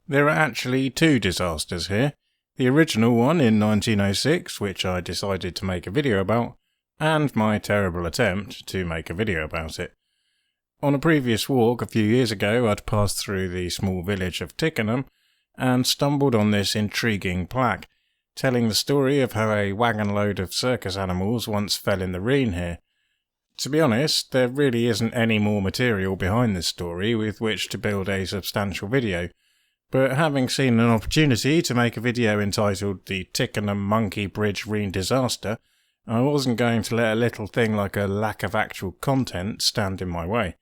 There are actually two disasters here. The original one in 1906, which I decided to make a video about, and my terrible attempt to make a video about it. On a previous walk a few years ago, I'd passed through the small village of Tickenham and stumbled on this intriguing plaque, telling the story of how a wagon load of circus animals once fell in the Rhine here. To be honest, there really isn't any more material behind this story with which to build a substantial video, but having seen an opportunity to make a video entitled The Tickenham Monkey Bridge Rhine Disaster, I wasn't going to let a little thing like a lack of actual content stand in my way.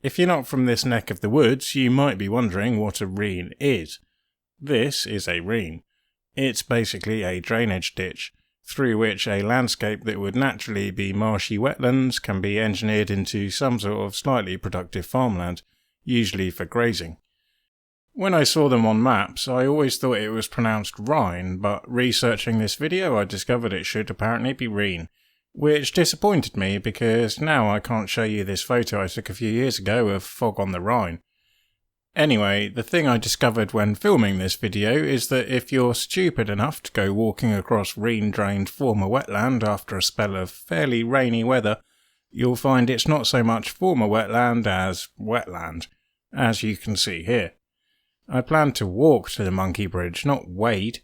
If you're not from this neck of the woods, you might be wondering what a Rhine is. This is a Rhine. It's basically a drainage ditch, through which a landscape that would naturally be marshy wetlands can be engineered into some sort of slightly productive farmland, usually for grazing. When I saw them on maps, I always thought it was pronounced Rhine, but researching this video I discovered it should apparently be Rhine, which disappointed me because now I can't show you this photo I took a few years ago of fog on the Rhine. Anyway, the thing I discovered when filming this video is that if you're stupid enough to go walking across Rhine-drained former wetland after a spell of fairly rainy weather, you'll find it's not so much former wetland as wetland, as you can see here. I planned to walk to the Monkey Bridge, not wade.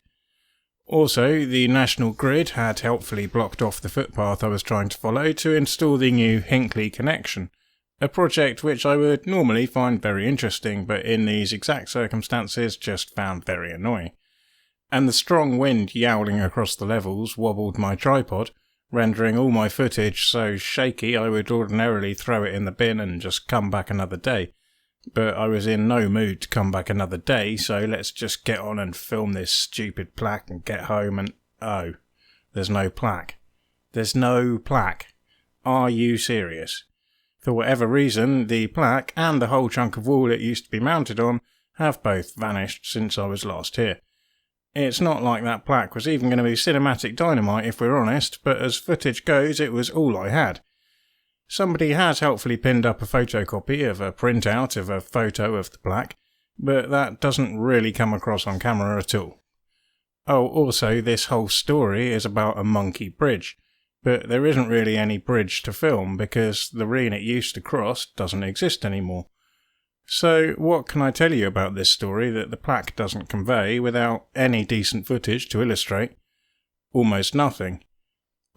Also, the National Grid had helpfully blocked off the footpath I was trying to follow to install the new Hinckley connection, a project which I would normally find very interesting, but in these exact circumstances just found very annoying. And the strong wind yowling across the levels wobbled my tripod, rendering all my footage so shaky I would ordinarily throw it in the bin and just come back another day. But I was in no mood to come back another day, so let's just get on and film this stupid plaque and get home and... oh, there's no plaque. There's no plaque. Are you serious? For whatever reason, the plaque and the whole chunk of wall it used to be mounted on have both vanished since I was last here. It's not like that plaque was even going to be cinematic dynamite if we're honest, but as footage goes it was all I had. Somebody has helpfully pinned up a photocopy of a printout of a photo of the plaque, but that doesn't really come across on camera at all. Oh, also this whole story is about a monkey bridge, but there isn't really any bridge to film because the Rhine it used to cross doesn't exist anymore. So what can I tell you about this story that the plaque doesn't convey without any decent footage to illustrate? Almost nothing.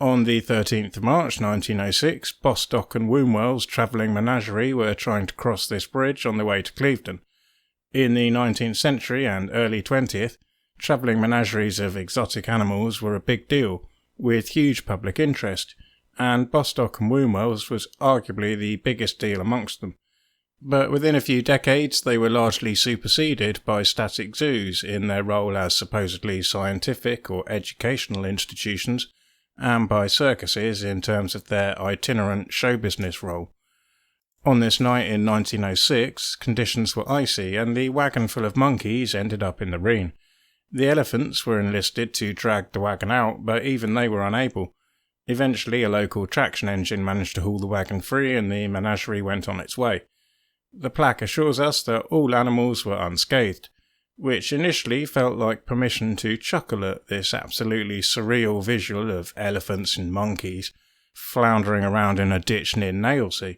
On the 13th of March 1906, Bostock and Wombwell's travelling menagerie were trying to cross this bridge on the way to Clevedon. In the 19th century and early 20th, travelling menageries of exotic animals were a big deal, with huge public interest, and Bostock and Wombwell's was arguably the biggest deal amongst them. But within a few decades they were largely superseded by static zoos in their role as supposedly scientific or educational institutions, and by circuses in terms of their itinerant show business role. On this night in 1906, conditions were icy and the wagon full of monkeys ended up in the Rhine. The elephants were enlisted to drag the wagon out, but even they were unable. Eventually a local traction engine managed to haul the wagon free and the menagerie went on its way. The plaque assures us that all animals were unscathed, which initially felt like permission to chuckle at this absolutely surreal visual of elephants and monkeys floundering around in a ditch near Nailsea.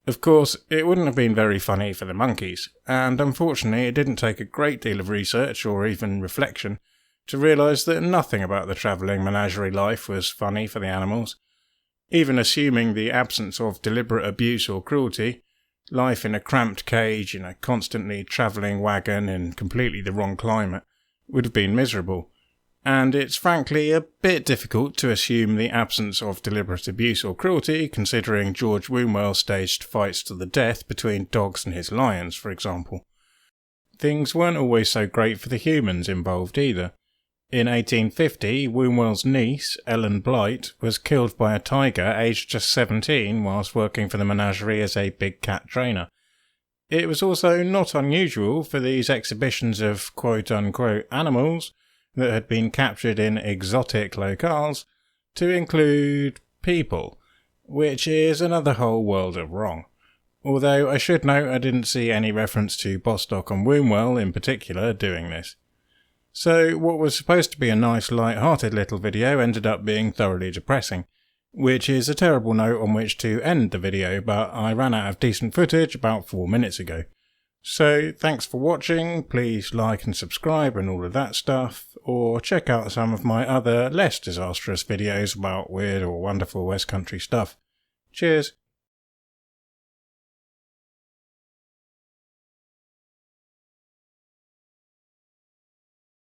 Of course, it wouldn't have been very funny for the monkeys, and unfortunately it didn't take a great deal of research or even reflection to realise that nothing about the travelling menagerie life was funny for the animals. Even assuming the absence of deliberate abuse or cruelty, life in a cramped cage in a constantly travelling wagon in completely the wrong climate would have been miserable, and it's frankly a bit difficult to assume the absence of deliberate abuse or cruelty considering George Wombwell staged fights to the death between dogs and his lions, for example. Things weren't always so great for the humans involved either. In 1850, Wombwell's niece, Ellen Blight, was killed by a tiger aged just 17 whilst working for the menagerie as a big cat trainer. It was also not unusual for these exhibitions of quote-unquote animals that had been captured in exotic locales to include people, which is another whole world of wrong. Although I should note I didn't see any reference to Bostock and Wombwell in particular doing this. So what was supposed to be a nice light-hearted little video ended up being thoroughly depressing, which is a terrible note on which to end the video, but I ran out of decent footage about 4 minutes ago. So thanks for watching, please like and subscribe and all of that stuff, or check out some of my other less disastrous videos about weird or wonderful West Country stuff. Cheers!